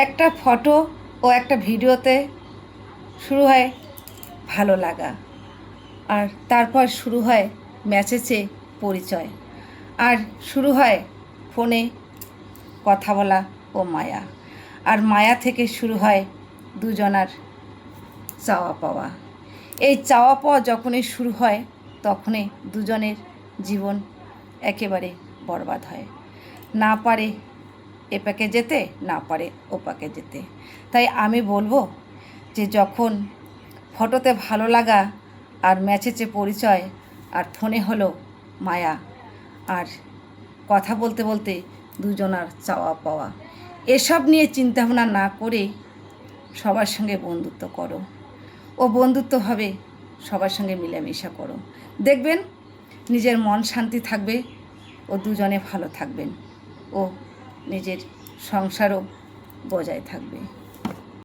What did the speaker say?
একটা ফটো ও একটা ভিডিওতে শুরু হয় ভালো লাগা, আর তারপর শুরু হয় মেসেজে পরিচয়, আর শুরু হয় ফোনে কথা বলা ও মায়া, আর মায়া থেকে শুরু হয় দুজনার চাওয়া পাওয়া। এই চাওয়া পাওয়া যখনই শুরু হয় তখনই দুজনের জীবন একেবারে বরবাদ হয়। না পারে এ পাকে যেতে, না পারে ও পাকে যেতে। তাই আমি বলবো যে যখন ফটোতে ভালো লাগা আর মেসেজে পরিচয় আর ফোনে হলো মায়া, আর কথা বলতে বলতে দুজনার চাওয়া পাওয়া, এসব নিয়ে চিন্তাভাবনা না করে সবার সঙ্গে বন্ধুত্ব করো, ও বন্ধুত্ব হবে সবার সঙ্গে মিলেমিশা করো। দেখবেন নিজের মন শান্তি থাকবে ও দুজনে ভালো থাকবেন ও নিজের সংসারও বজায় থাকবে।